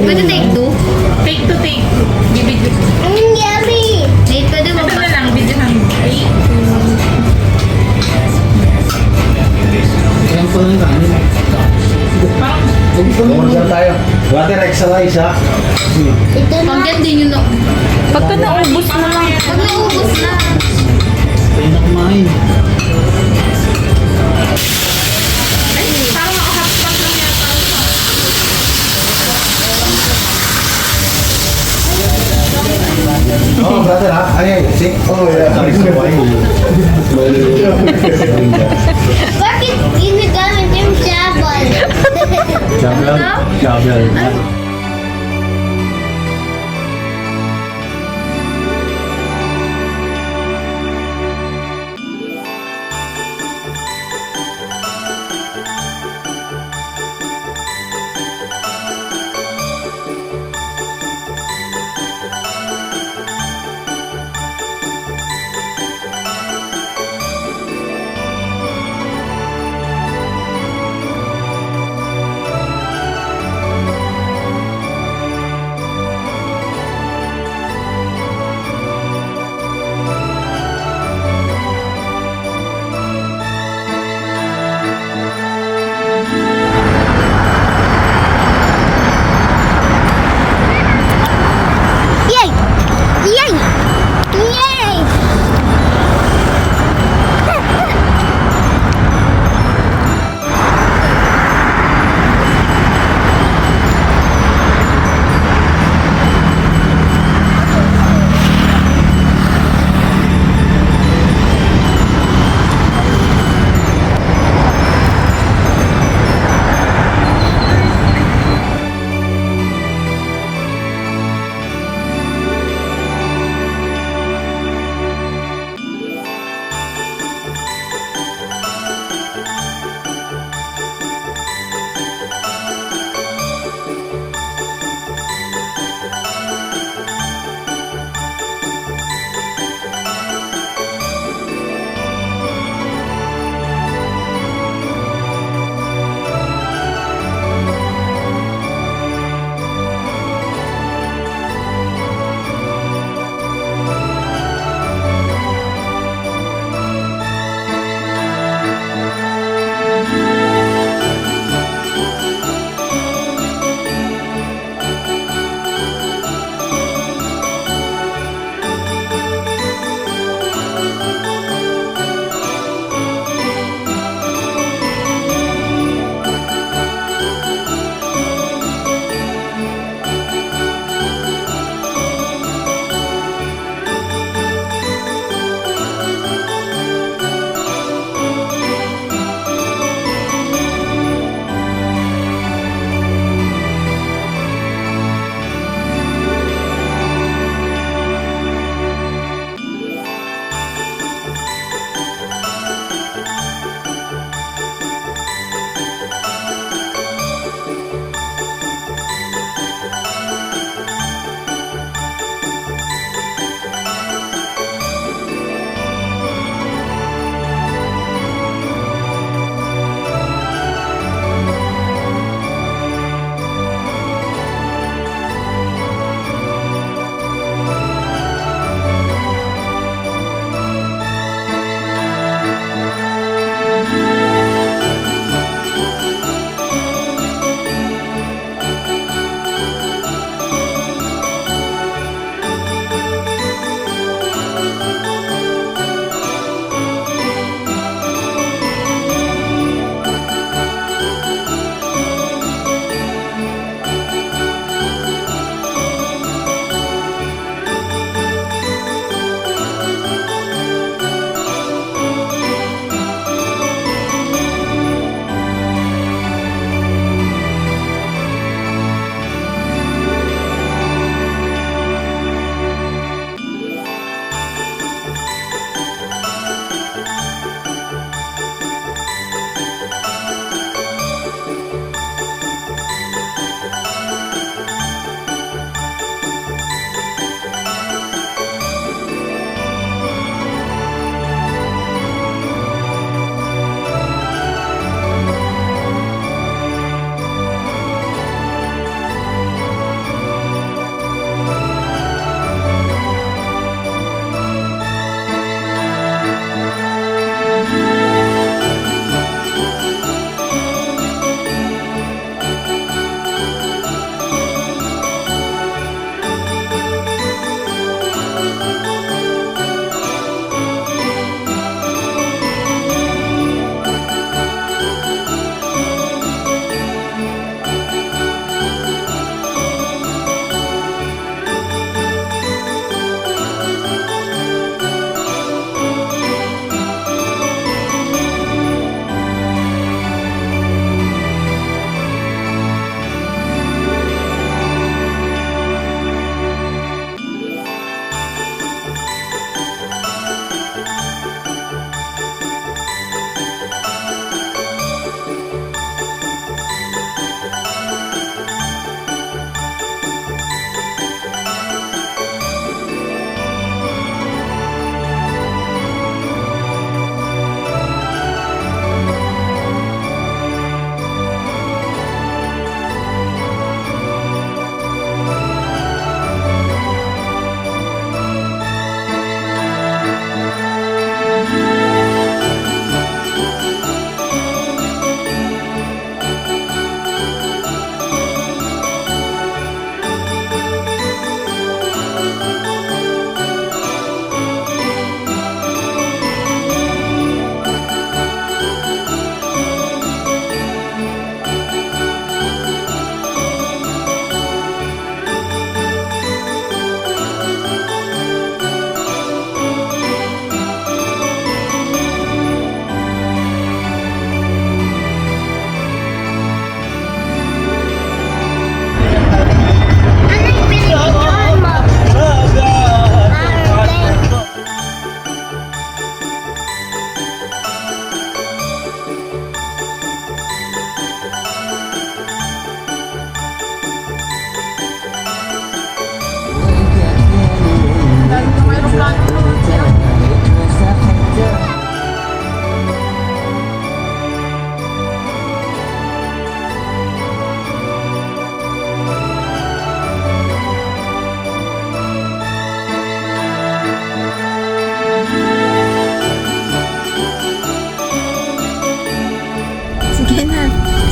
Pwede take two? Take to take. Bibidyo. Yummy! Nate, pwede mo Ito ba? na lang, bidyohan mo. Ay, Ayan po lang kanin. parang Order tayo. Water extra rice ha. Ito na. Pagyan din yun. Pagka naubos na lang. Pag naubos na. Kaya na kumain. ay, parang naka-hotspot lang yata. Oh, brother ha. Ay, sick. Oh, yeah. Bakit ginagamit yung sabon? Chabel. Chabel.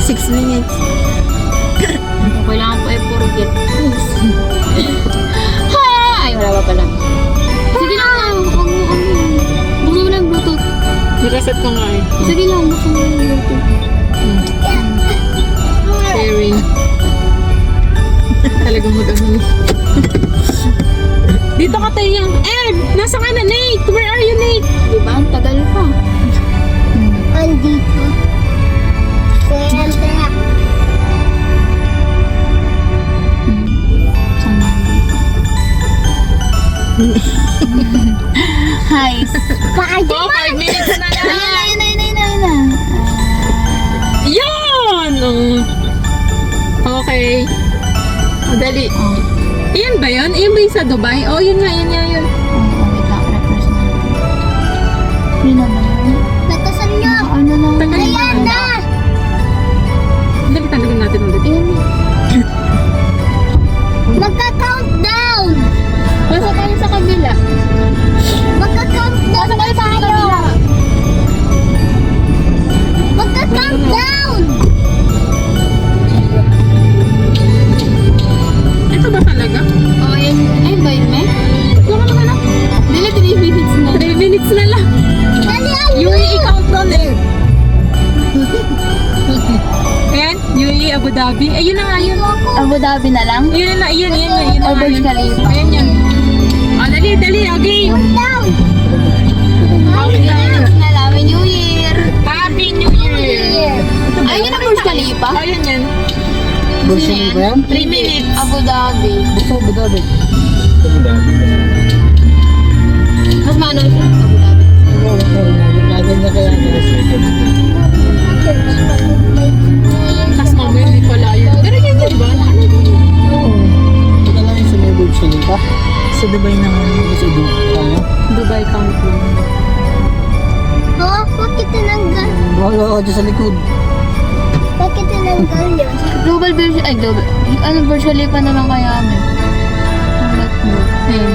6 minutes. Kailangan po ay forget. Ha! Ay, wala pa pala. Sige lang. Huwag mo. Buksan mo na yung Bluetooth. I-reset ko nga eh. Sige lang. Buksan mo na yung Bluetooth. Sharing. Talagang mag-ano. Dito ka tayo yung... Nasa ka na, Nate? Where are you, Nate? Diba? Ang tagal pa. Andito. Kuya Andrea. Hi. Paano? 5 minutes na lang. Ayun. Yan! Okay. Dali. Iyan ba yun? Iyan ba yung sa Dubai? Oh, yun nga, yun. Wait lang. Refresh na. Yun na ba yun? Natasan niyo. Ano na? Tagalin mo. Ayan na. Dali, tanggalin natin ulit. Ayan. Magka-countdown. Basta tayo sa kabila. Magka-countdown. Basta tayo sa kabila. Magka-countdown. Ito ba talaga? Oh, ayun. Ayun ba yun, May? Yung ano na? Dili, 3 minutes na. 3 minutes na lang. Dali, UAE countdown eh. Ayan, UAE Abu Dhabi. Ayun na nga yun. Abu Dhabi na lang? Yun na, yun na. Or Burj Khalifa? Ayan yan. Dali, okay. countdown. Happy New Year na lang. Happy New Year. Happy New Year. Ayun yun ang Burj Khalifa? Ayan yan. Burj Khalifa yan? 3 minutes. Abu Dhabi. Abu Dhabi. Mas maano siya? Abu Dhabi. Lagyan na kaya na Tapos mamaya hindi pala yun. Pero yun yun ba? Ito lang yung sumibig siya pa. Sa Dubai naman. Sa Dubai. Dubai countdown. Oh, bakit tinanggal? Wala ka dyan sa likod. Bakit tinanggal yun? Global Burj... Ay, global. Ano, Burj Khalifa na lang kaya amin. Let's go. Ayan.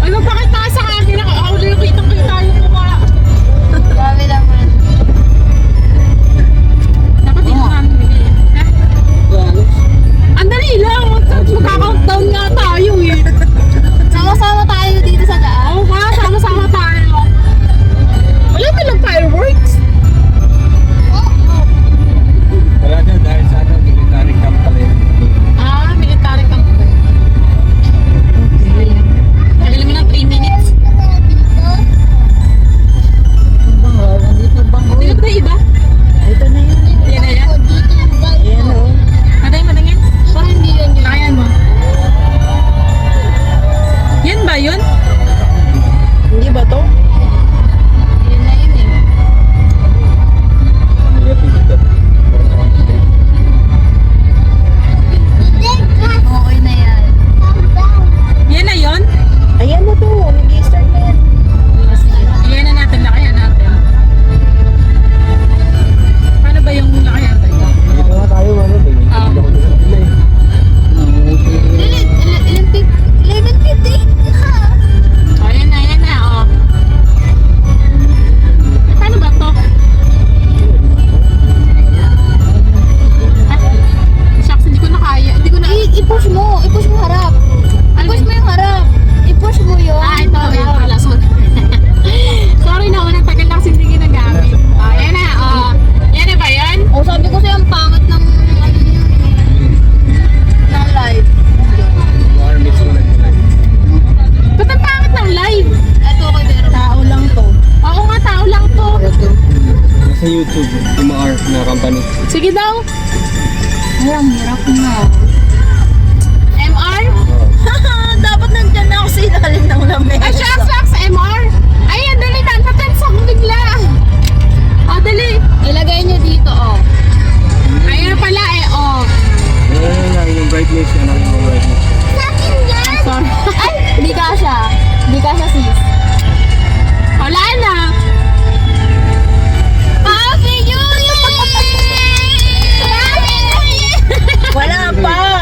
Ay, magpakita sa akin. Ako lang kitang-kita yung mukha. Grabe naman. Dapat dito namin bigay. Ha? Galos. Ang dali lang. Magka-countdown nga tayo eh. Sama-sama tayo dito sa daan. Oo nga, sama-sama tayo. Wala talang fireworks. Wala na dahil sa ano, military camp pala yun. Military camp ba? Tagalin mo ng 3 minutes. Bang, andito bang. Hindi na ba iba? Ito na yun. Yan na yan. Ayan o. Madangin. Parang hindi yan yun. Nakayan mo. Yan ba yun? Hindi ba to? Yun na yun eh. Okay na yan. Yan na yun? Ayan na to. Nag-i-start na yan. Yan na natin, lakayan natin. Paano ba yung lakayan tayo? Dito nga tayo, ano, Ah. Ilan 11:50? Oh, yan na, oh. Paano ba to? Shucks, hindi ko na kaya. Hindi ko na... I-push mo. I-push mo harap. I-push mo yung harap. I-push mo yun. Ito pala. Sorry. Sorry na, unang tagal lang kasi hindi ginagamit. Oh, yan na, oh. Yan na ba yan? O, sabi ko sa'yo ang pangit ng ano yun eh. Ng live. Ba't ang pangit ng live? Ito okay pero. Tao lang to. Oo nga, tao lang to. Nasa YouTube, Timar na company. Sige daw. Ay, ang hirap na. MR? Dapat nandyan na ako sa ilalim ng lamesa. Ay, shucks, MR. Ay, dali, natense ako bigla. Oh, dali. Ilagay nyo dito, oh. Ayun pala oh. Yung brightness, ano yung brightness. Sorry. Ay, di kasha. Di kasha, sis. Wala na. Happy New Year! Wala pa.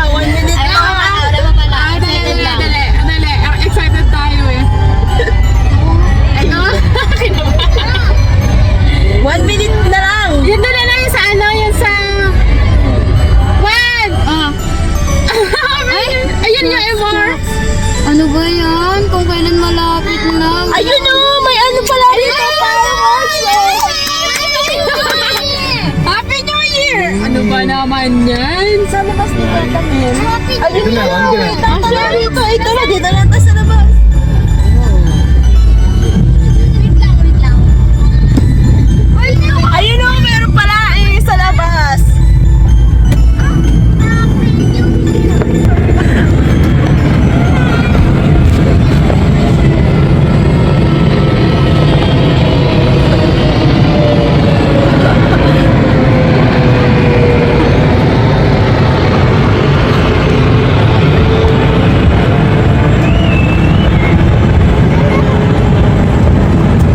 naman yan. Sa labas ni Tata Mel. Ayun Ito na, na, ano wait. ka? Tata na rito. Ito na, dito na tayo sa labas. Ayun o, meron pala sa labas.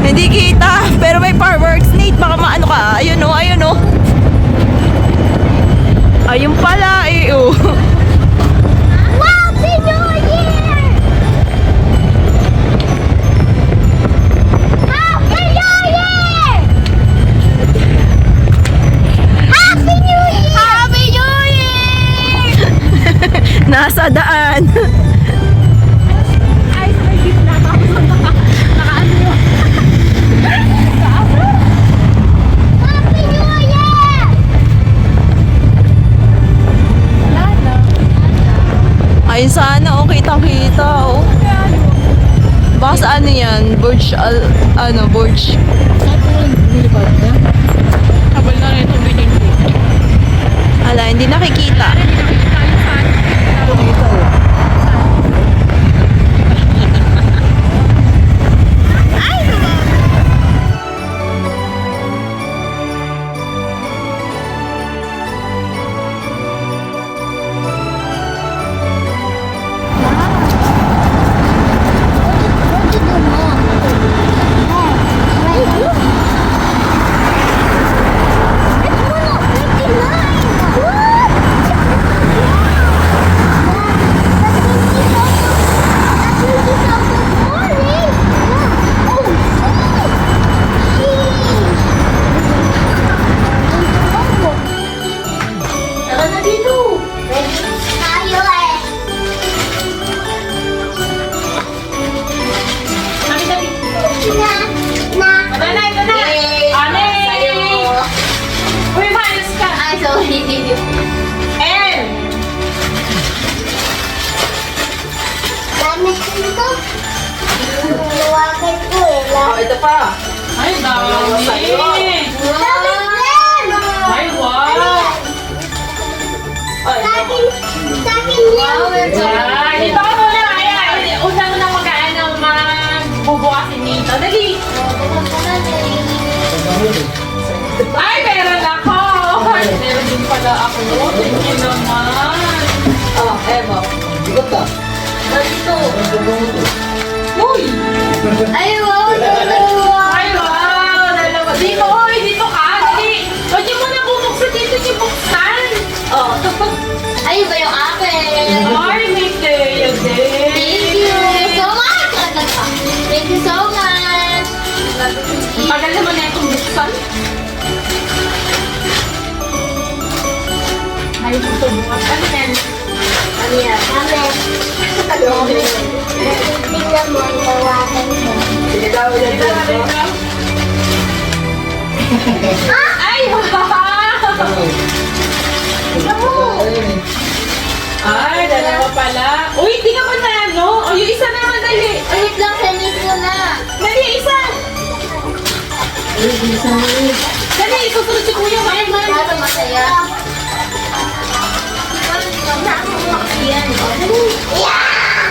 Hindi kita, pero may fireworks. Nate, baka maano ka. Ayun o, ayun o. Ayun pala eh, oh. Happy New Year! Happy New Year! Happy New Year! Happy New Year! Nasa daan. Ay, sa may gitna. Tapos nakaano yun. Happy New Year! Ay, sana, oh, kitang-kita, oh. Baka sa ano yan? Burj, Burj. Saan po yung lumilipad na? Habal na rin itong binigay. Ala, hindi nakikita. Ito kita oh. What you do, Mom? Tara na dito. Tayo eh. Kami na dito. Na. Tara na, ito na. Ane! Uy, maayos ka. Ay, sorry. En! Gamit ko ito. Luwagan ko eh. Ito pa. Ay, dami. Gamit din! Ay, wow. Sa akin yan. Ay, dito ka muna. Ay, una mo na mag-ano, magbubukasin nito. Dali. Ay, meron ako. Ay, meron din pala ako. Thank you naman. Oh, Evo. Bigot ka. Dito. Uy! Ay, wow. Dalawa. Ay, wow! Dalawa. Dito, oy, dito ka. Dali. Huwag niyo muna bubuksan dito yung buksan. Oh. Ay, ba yung akin? Ay, may tayo din. Thank you so much. Thank you so much. Ang tagal naman na itong buksan. Ay, ito bukas. Ano yan? Ano yan? Amen. Tingnan mo ang tawakan mo. Sige daw, yan Dito, dito. Ay, wow! Tingnan mo. Ay, dalawa pala. Uy, hindi ka pa na ano? O, yung isa naman, dali. Wait lang, sanin ko na. Dali, isa. Dali, susunod si Kuya. Ay, man. Para masaya. Yan. Yeah!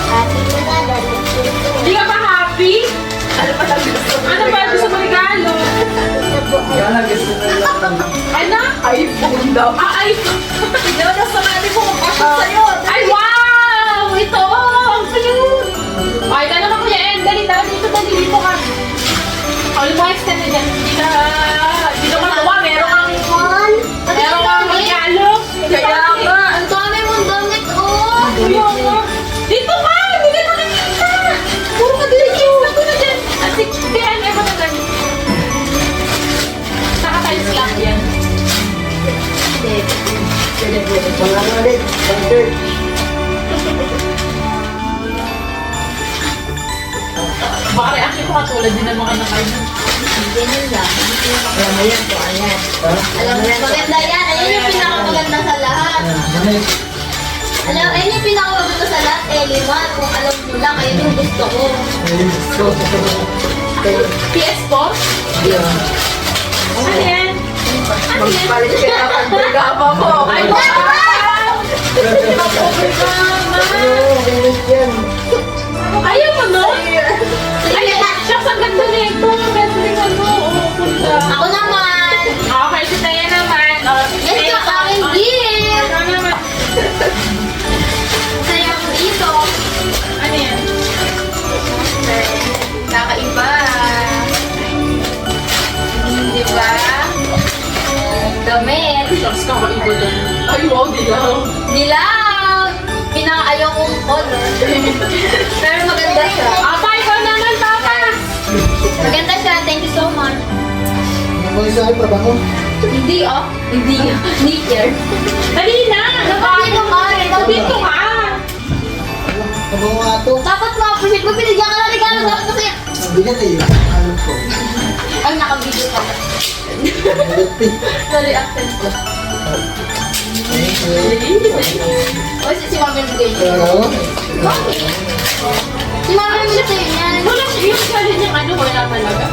Happy ko na, dalawa ko. Hindi ka ba happy? Ano ba gusto mo regalo? Kaya gusto na lang. Ano? iPhone daw. Ay, Hindi na sa mali ko magkasya sa'yo. ay, wow! Ito! Ang cute! Ay, dala ka Kuya En. Dali, dito ka. All boys ka na dyan. Hindi ka matuwa. Meron kang regalo. Kaya nga. Ang dami mong damit, oh! Dito ka! Hindi ka nakikita! Puro ka dito! Ako na dyan! At si Diane, ewan na dyan. Naka-tiles lang yan. Pang ano ulit? Pang church. ko katulad din ng mga nakain. Ganyan lang. Alam mo yan po, ayan. Alam mo yan. Maganda yan. Ayan yung pinakamaganda sa lahat. Alam, ayun yung pinakamaganda sa lahat, Eliman. Kung alam mo lang, ayun yung gusto ko. PS4? Ano yan? Ano yan? Balik ka na pag-brigama mo. Ay, wow! Ayaw mo, no? Ay, shucks, ang ganda nito. Ganda rin ano. Punta. Ako naman. Okay, si Taya naman. Yes, yung aking gift. Ano naman? Sa'yo ko dito. Ano yan? Kakaiba. Di ba? Damit. Shucks, kakaiba dyan. Ay, wow, dilaw. Dilaw. Pinakaayaw kong color. Pero maganda siya. Apa, ikaw naman, Papa. Maganda siya. Thank you so much. Ano sa akin, pabango? Hindi, oh. Hindi. Sneaker. Dali na! Dito ka. Dito ka! Pabango nga ito. Dapat ma-appreciate mo. Pinigyan ka na regalo. Dapat kasi Ang bigat eh. Alam ko. ang nakabidyo ka. Bigat eh. Na-reacted ko. Thank you. O, si Mami yung bigay niya. Ano? Si Mami yung bigay niya. Wala yung sali niyang ano, wala talaga.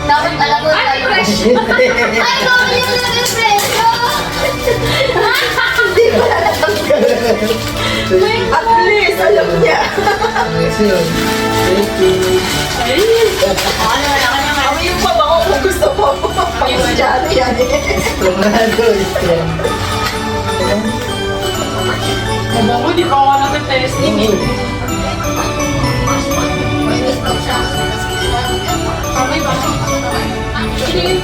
Dapat alam ko. Ay, fresh! Ay, Mami yung nag-espresso. At least, alam niya. Nice yun. Thank you. Ay! Ako naman, ako naman. Kami yung pabango kung gusto mo. Pag-jari yan eh. Strongado. Strong. Mabango, di pa ako nag-testing eh. Kamay ba? Sige.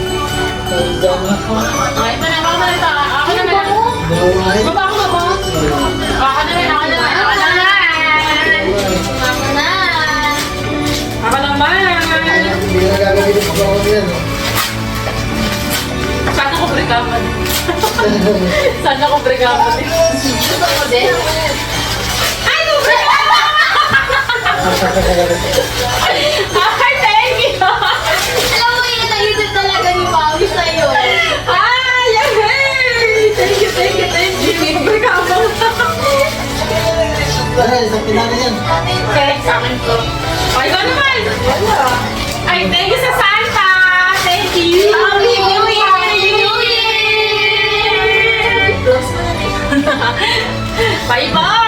Ay, manabang na ito. Ako naman. Baba ako na ba? Ako naman, ako naman. Ako naman. Ako na. Ako naman. Hindi na gagawin yung pabango yan. Sana ko brigama din. Sana ko brigama din. Gusto ko din. Ay, no brigama! Ay, thank you! Alam mo yun, naisip talaga ni Mami sa'yo. Ay, yay! Thank you, thank you, thank you. Brigama. Dahil, sa pinaka yan. Okay, sa akin to. Ay, ikaw naman! Ay, thank you sa Santa! Thank you! Happy New Year! Happy New Year! Bye-bye!